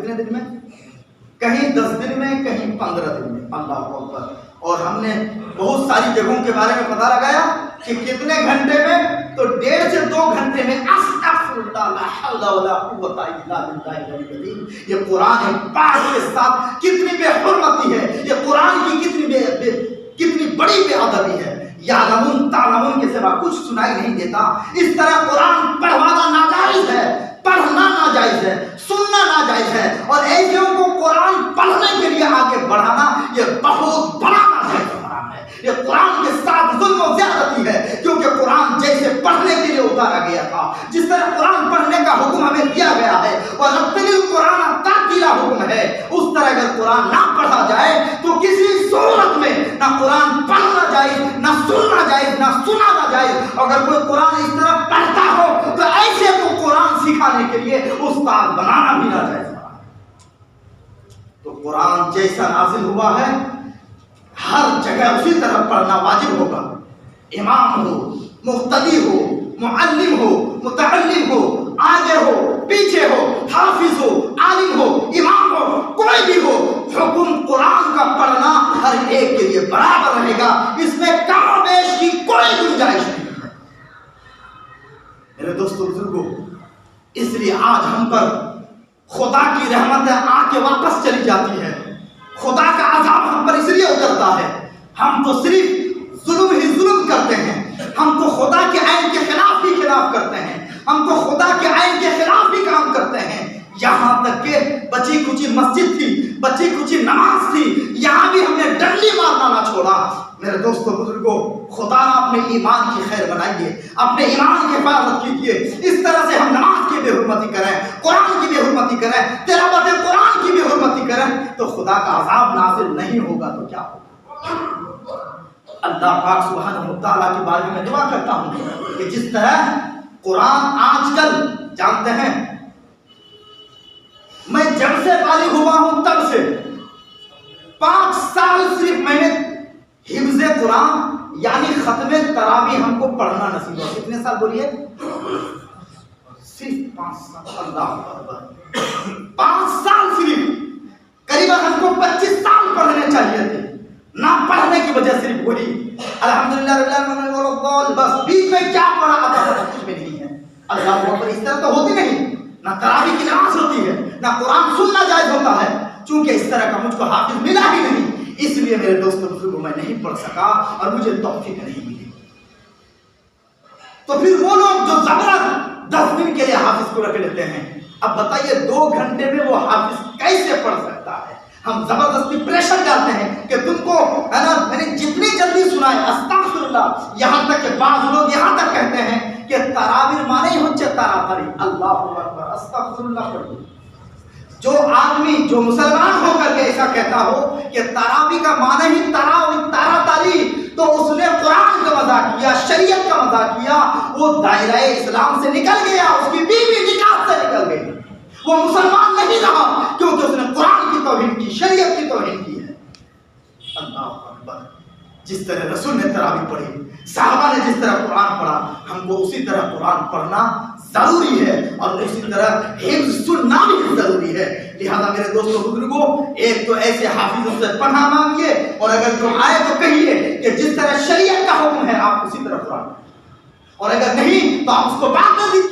کتنے دن میں؟ کہیں 10 دن میں، کہیں 15 دن میں. اللہ اکبر. اور ہم نے بہت ساری جگہوں کے بارے میں پتہ لگایا کہ کتنے گھنٹے میں، تو 1.5 سے 2 گھنٹے میں استغفر اللہ لا حول ولا قوت الا باللہ العظیم. یہ قرآن پاک کے ساتھ کتنی بے حرمتی ہے، یہ قرآن کی کتنی بڑی بے ادبی ہے. یعلمون تعلمون کے سوا کچھ سنائی نہیں دیتا. اس طرح قرآن پڑھوانا ناجائز ہے، پڑھنا ناجائز ہے، سننا ناجائز ہے، اور ایسوں کو قرآن پڑھنے کے لیے آگے بڑھانا یہ بہت بڑا ناجائز حرام ہے. یہ قرآن کے ساتھ ظلم و زیادتی ہے، کیونکہ قرآن جیسے پڑھنے کے لیے اتارا گیا تھا، جس طرح قرآن پڑھنے کا حکم ہمیں دیا گیا ہے اور رتل القرآن ترتیلا حکم ہے، اس طرح اگر قرآن نہ پڑھا جائے تو کسی صورت میں نہ قرآن پڑھنا جائز، نہ سننا جائز، نہ سنانا جائز. اگر کوئی قرآن اس طرح پڑھتا ہو تو ایسے کو قرآن سکھانے کے لیے استاد بنانا بھی نہ جائز. تو قرآن جیسا نازل ہوا ہے ہر جگہ اسی طرح پڑھنا واجب ہوگا. امام ہو، مقتدی ہو، معلم ہو، متعلم ہو، آگے ہو، پیچھے ہو، حافظ ہو، عالم ہو، امام ہو، کوئی بھی ہو، حکم قرآن کا پڑھنا ہر ایک کے لیے برابر رہے گا. اس میں کم و بیش کی کوئی گنجائش نہیں ہے. میرے دوستو بزرگوں، اس لیے آج ہم پر خدا کی رحمت آ کے واپس چلی جاتی ہے. خدا کا عذاب ہم پر اس لیے اترتا ہے، ہم تو صرف ظلم ہی ظلم کرتے ہیں. ہم تو خدا کے عین کے خلاف ہی خلاف کرتے ہیں، ہم تو خدا کے عین کے خلاف ہی کام کرتے ہیں. یہاں تک کہ بچی کچی مسجد تھی، بچی کچی نماز تھی، یہاں بھی ہم نے ڈنڈی مارنا نہ چھوڑا. میرے دوستو بزرگوں، خدا نے اپنے ایمان کی خیر بنائیے، اپنے ایمان کی حفاظت کیجیے. اس طرح سے ہم نماز کی بے حرمتی کریں، قرآن کی بے حرمتی کریں، تلاوت قرآن کی بے حرمتی کریں تو خدا کا عذاب نازل نہیں ہوگا تو کیا ہوگا. اللہ پاک سبحانہ و تعالیٰ کے بارے میں دعا کرتا ہوں کہ جس طرح قرآن آج کل جانتے ہیں، میں جب سے بالغ ہوا ہوں تب سے 5 سال صرف میں نے حفظ قرآن یعنی ختم تراویح ہم کو پڑھنا نصیب ہوا. کتنے سال بولیے؟ صرف 5 سال. اللہ اکبر. 5 سال صرف. قریب ہم کو 25 سال پڑھنے چاہیے تھے، نہ پڑھنے کی وجہ صرف وہی الحمدللہ رب العالمین، بس بیچ میں کیا پڑھا آتا ہے کچھ بھی نہیں ہے. اللہ اکبر. اس طرح تو ہوتی نہیں، نہ تراویح کی نماز ہوتی ہے، نہ قرآن سننا جائز ہوتا ہے. چونکہ اس طرح کا مجھ کو حافظ ملا ہی نہیں، اس لیے میرے دوستوں بزرگوں میں نہیں پڑھ سکا اور مجھے توفیق نہیں ملی. تو پھر وہ لوگ جو زبردست 10 دن کے لیے حافظ کو رکھ لیتے ہیں، اب بتائیے 2 گھنٹے میں وہ حافظ کیسے پڑھ سکتا ہے. ہم زبردستی پریشر ڈالتے ہیں کہ تم کو ہے نا میں نے جتنی جلدی سنائے استغفر اللہ. یہاں تک کہ بعض لوگ یہاں تک کہتے ہیں کہ تراویح مانے ہی ہوچے تراپری. اللہ اکبر. استغفر اللہ پڑھیے. جو آدمی جو مسلمان ہو کر کے ایسا کہتا ہو کہ تراویح کا معنی ہی تارا تالی، تو اس نے قرآن کا مذاق کیا، شریعت کا مذاق کیا، وہ دائرہ اسلام سے نکل گیا، اس کی بیوی نکاح سے نکل گئی، وہ مسلمان نہیں رہا کیونکہ اس نے قرآن کی توہین کی، شریعت کی توہین کی ہے. اللہ اکبر. جس طرح رسول نے تراویح پڑھی، صحابہ نے جس طرح قرآن پڑھا، ہم کو اسی طرح قرآن پڑھنا ضروری ہے اور اسی طرح حفظ سننا بھی ضروری ہے. لہذا میرے دوستوں بزرگوں، ایک تو ایسے حافظوں سے پناہ مانگیے، اور اگر جو آئے تو کہیے کہ جس طرح شریعت کا حکم ہے آپ اسی طرح قرآن، اور اگر نہیں تو آپ اس کو بعد میں